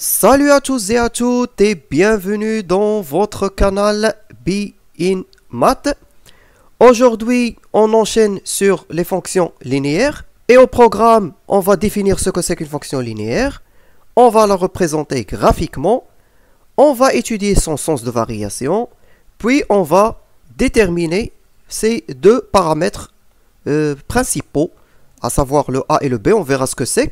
Salut à tous et à toutes et bienvenue dans votre canal Be in Math. Aujourd'hui, on enchaîne sur les fonctions linéaires et au programme, on va définir ce que c'est qu'une fonction linéaire. On va la représenter graphiquement. On va étudier son sens de variation. Puis, on va déterminer ces deux paramètres principaux, à savoir le A et le B. On verra ce que c'est.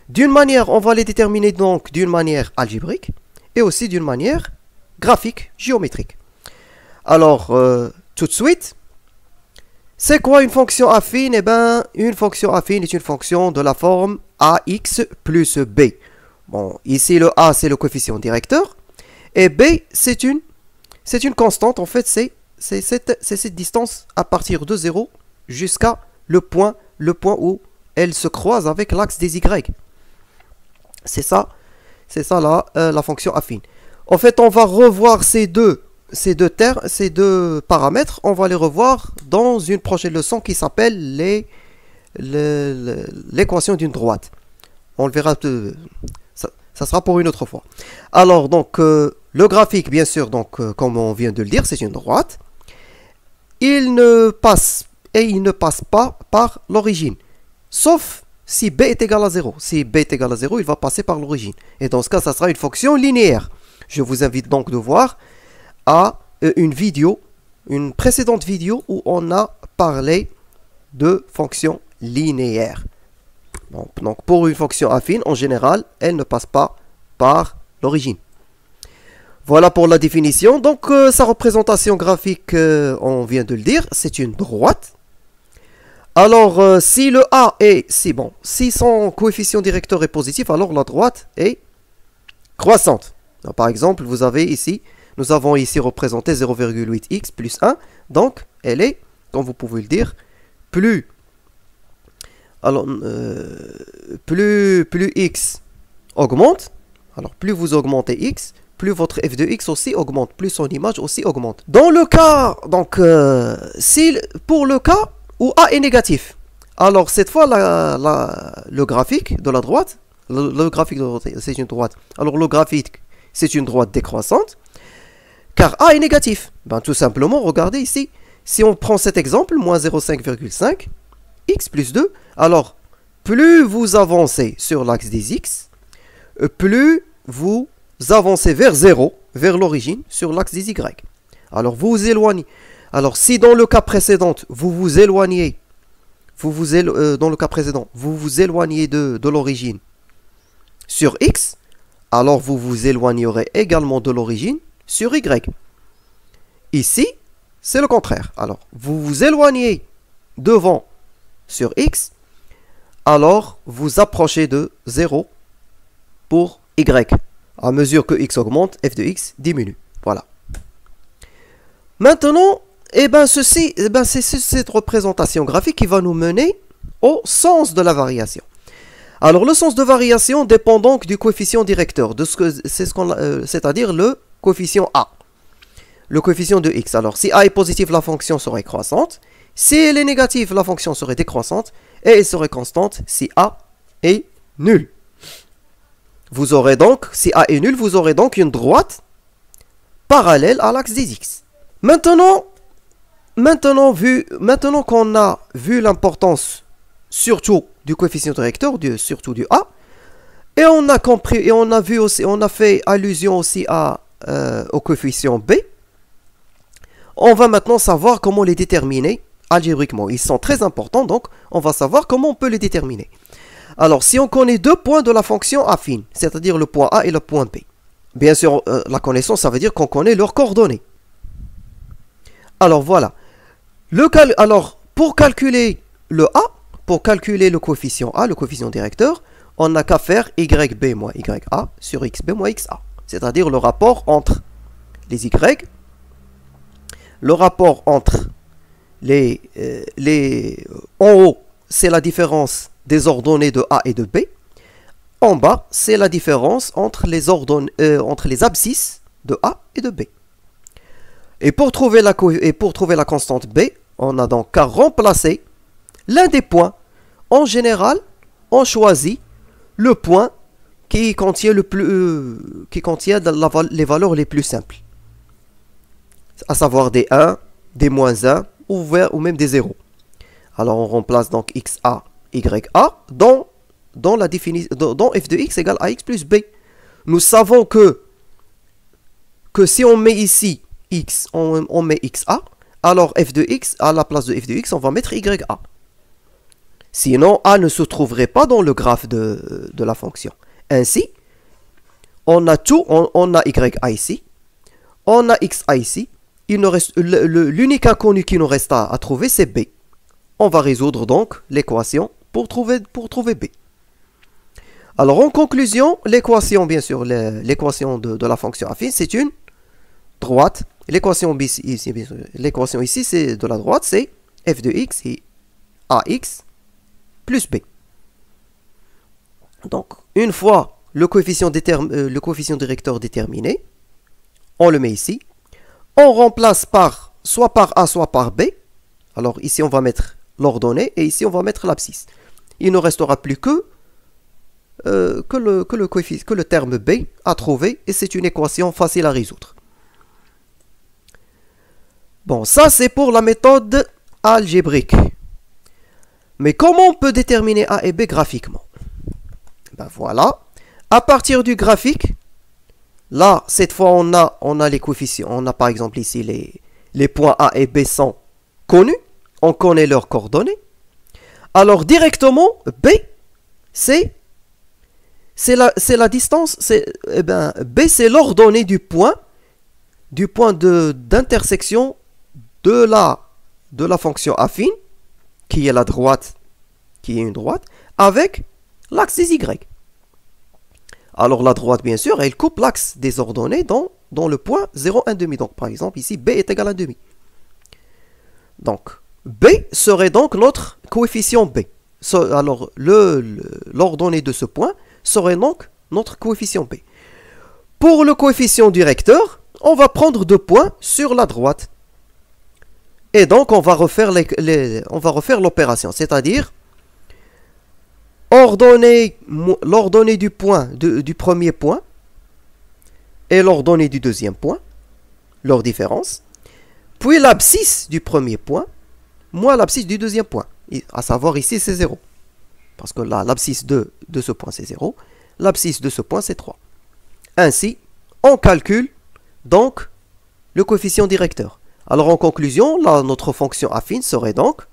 D'une manière, on va les déterminer donc d'une manière algébrique et aussi d'une manière graphique, géométrique. Alors, tout de suite, c'est quoi une fonction affine? Eh bien, une fonction affine est une fonction de la forme ax plus b. Bon, ici le a c'est le coefficient directeur et b c'est une constante. En fait, c'est cette distance à partir de 0 jusqu'à le point où elle se croise avec l'axe des y. C'est ça la fonction affine. En fait, on va revoir ces deux paramètres, on va les revoir dans une prochaine leçon qui s'appelle l'équation d'une droite. On le verra, ça sera pour une autre fois. Alors, donc, le graphique, bien sûr, donc, comme on vient de le dire, c'est une droite. Il ne passe pas par l'origine, sauf si b est égal à 0. Si b est égal à 0, il va passer par l'origine. Et dans ce cas, ça sera une fonction linéaire. Je vous invite donc de voir à une précédente vidéo où on a parlé de fonctions linéaires. Bon, donc pour une fonction affine, en général, elle ne passe pas par l'origine. Voilà pour la définition. Donc sa représentation graphique, on vient de le dire, c'est une droite. Alors, si le A est, si son coefficient directeur est positif, alors la droite est croissante. Alors, par exemple, nous avons ici représenté 0,8x plus 1. Donc, elle est, comme vous pouvez le dire, plus x augmente. Alors, plus vous augmentez x, plus votre f de x aussi augmente, plus son image aussi augmente. Dans le cas, donc, pour le cas où A est négatif. Alors, cette fois, le graphique de la droite, c'est une droite. Alors, le graphique, c'est une droite décroissante, car A est négatif. Ben, tout simplement, regardez ici, si on prend cet exemple, moins 0,5,5, x plus 2, alors, plus vous avancez sur l'axe des x, plus vous avancez vers 0, vers l'origine, sur l'axe des y. Alors, vous vous éloignez. Alors, si dans le cas précédent, vous vous éloignez de l'origine sur x, alors vous vous éloignerez également de l'origine sur y. Ici, c'est le contraire. Alors, vous vous éloignez devant sur x, alors vous approchez de 0 pour y. À mesure que x augmente, f de x diminue. Voilà. Maintenant, c'est cette représentation graphique qui va nous mener au sens de la variation. Alors, le sens de variation dépend donc du coefficient directeur, c'est-à-dire le coefficient A, le coefficient de x. Alors, si A est positif, la fonction serait croissante. Si elle est négative, la fonction serait décroissante. Et elle serait constante si A est nul. Si A est nul, vous aurez donc une droite parallèle à l'axe des x. Maintenant qu'on a vu l'importance surtout du coefficient directeur, surtout du A, et on a compris, et on a vu aussi, on a fait allusion aussi au coefficient B, on va maintenant savoir comment les déterminer algébriquement. Ils sont très importants, donc on va savoir comment on peut les déterminer. Alors, si on connaît deux points de la fonction affine, c'est-à-dire le point A et le point B, bien sûr, la connaissance, ça veut dire qu'on connaît leurs coordonnées. Alors, voilà. Alors, pour calculer le A, pour calculer le coefficient A, le coefficient directeur, on n'a qu'à faire YB moins YA sur XB moins XA. C'est-à-dire le rapport entre les Y, le rapport entre en haut, c'est la différence des ordonnées de A et de B. En bas, c'est la différence entre les abscisses de A et de B. Et pour trouver la constante B, on a donc qu'à remplacer l'un des points. En général, on choisit le point qui contient les valeurs les plus simples, à savoir des 1, des moins 1 ou même des 0. Alors on remplace donc xa, ya dans la définition dans f de x égale ax plus b. Nous savons que si on met ici x, on met xa, alors f de x, à la place de f de x, on va mettre ya. Sinon, a ne se trouverait pas dans le graphe de la fonction. Ainsi, on a tout, on a ya ici, on a xa ici, il nous reste l'unique inconnu qui nous reste à trouver, c'est b. On va résoudre donc l'équation pour trouver b. Alors en conclusion, l'équation, bien sûr, l'équation de la fonction affine, c'est une droite. L'équation ici, c'est de la droite, c'est f de x et ax plus b. Donc, une fois le coefficient directeur déterminé, on le met ici. On remplace soit par a, soit par b. Alors ici, on va mettre l'ordonnée et ici, on va mettre l'abscisse. Il ne restera plus que le terme b à trouver et c'est une équation facile à résoudre. Bon, ça c'est pour la méthode algébrique. Mais comment on peut déterminer a et b graphiquement? Ben voilà. À partir du graphique, là, cette fois, on a les coefficients. On a par exemple ici les points A et B sont connus. On connaît leurs coordonnées. Alors, directement, B, c'est la distance. B, c'est l'ordonnée du point d'intersection de la fonction affine, qui est la droite, qui est une droite, avec l'axe des Y. Alors la droite, bien sûr, elle coupe l'axe des ordonnées dans le point 0, 1 demi. Donc par exemple, ici, B est égal à 1 demi. Donc, B serait donc notre coefficient B. Alors, l'ordonnée de ce point serait donc notre coefficient B. Pour le coefficient directeur, on va prendre 2 points sur la droite. Et donc, on va refaire l'opération, c'est-à-dire l'ordonnée du premier point et l'ordonnée du deuxième point, leur différence, puis l'abscisse du premier point, moins l'abscisse du deuxième point, à savoir ici c'est 0, parce que là l'abscisse de ce point c'est 0, l'abscisse de ce point c'est 3. Ainsi, on calcule donc le coefficient directeur. Alors en conclusion, là, notre fonction affine serait donc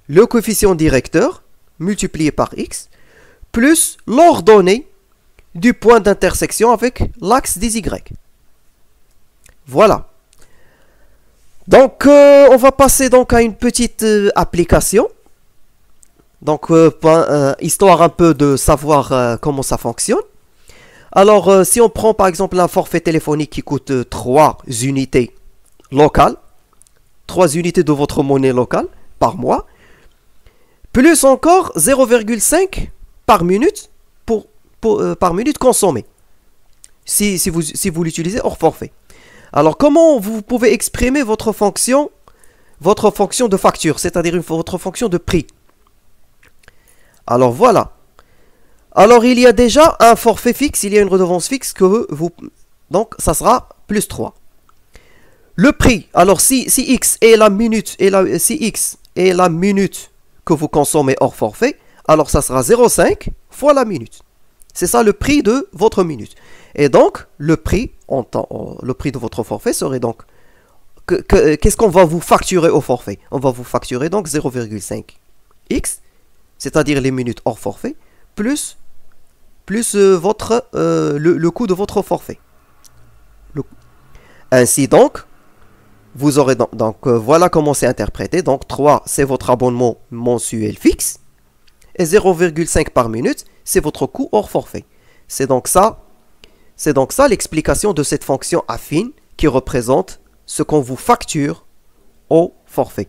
le coefficient directeur multiplié par x, plus l'ordonnée du point d'intersection avec l'axe des y. Voilà. Donc, on va passer donc à une petite application. Donc, histoire un peu de savoir comment ça fonctionne. Alors, si on prend par exemple un forfait téléphonique qui coûte 3 unités locales, 3 unités de votre monnaie locale par mois, plus encore 0,5 par minute par minute consommée, si vous l'utilisez hors forfait. Alors, comment vous pouvez exprimer votre fonction de facture, c'est-à-dire votre fonction de prix? Alors, voilà. Alors, il y a déjà un forfait fixe, il y a une redevance fixe donc, ça sera plus 3. Le prix, alors si x est la minute, si x est la minute que vous consommez hors forfait, alors ça sera 0,5 fois la minute. C'est ça le prix de votre minute. Et donc, le prix de votre forfait serait donc... Qu'est-ce qu'on va vous facturer au forfait? On va vous facturer donc 0,5 x, c'est-à-dire les minutes hors forfait, plus le coût de votre forfait. Ainsi donc, vous aurez voilà comment c'est interprété. Donc 3, c'est votre abonnement mensuel fixe. Et 0,5 par minute, c'est votre coût hors forfait. C'est donc ça l'explication de cette fonction affine qui représente ce qu'on vous facture au forfait.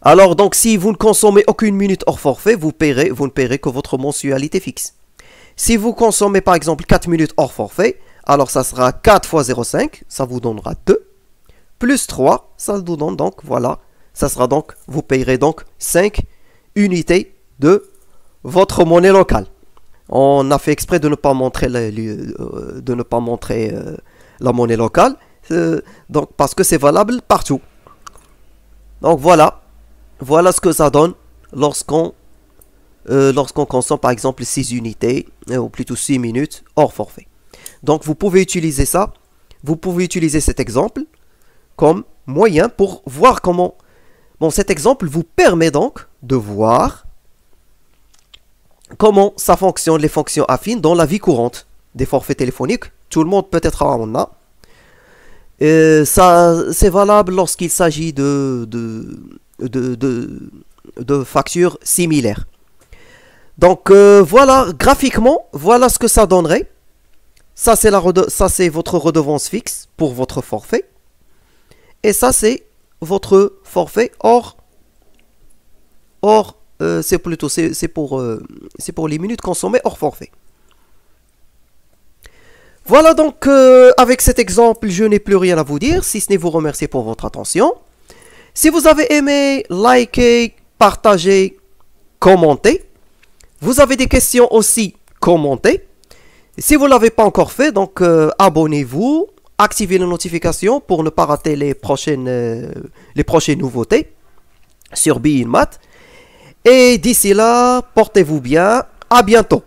Alors donc si vous ne consommez aucune minute hors forfait, vous ne paierez que votre mensualité fixe. Si vous consommez par exemple 4 minutes hors forfait, alors ça sera 4 fois 0,5, ça vous donnera 2. Plus 3, ça vous donne donc, voilà, ça sera donc, vous payerez donc 5 unités de votre monnaie locale. On a fait exprès de ne pas montrer la monnaie locale, donc parce que c'est valable partout. Donc voilà ce que ça donne lorsqu'on lorsqu'on consomme par exemple 6 unités, ou plutôt 6 minutes hors forfait. Donc vous pouvez utiliser ça, vous pouvez utiliser cet exemple comme moyen pour voir comment... Bon, cet exemple vous permet donc de voir comment ça fonctionne, les fonctions affines dans la vie courante des forfaits téléphoniques. Tout le monde peut-être en a. Ça, c'est valable lorsqu'il s'agit de factures similaires. Donc voilà, graphiquement, voilà ce que ça donnerait. Ça c'est votre redevance fixe pour votre forfait. Et ça c'est votre forfait c'est plutôt c'est pour les minutes consommées hors forfait. Voilà donc avec cet exemple, je n'ai plus rien à vous dire si ce n'est vous remercier pour votre attention. Si vous avez aimé, likez, partagez, commentez. Vous avez des questions aussi, commentez. Si vous ne l'avez pas encore fait, donc abonnez-vous, activez les notifications pour ne pas rater les prochaines nouveautés sur Be In Math. Et d'ici là, portez-vous bien. À bientôt.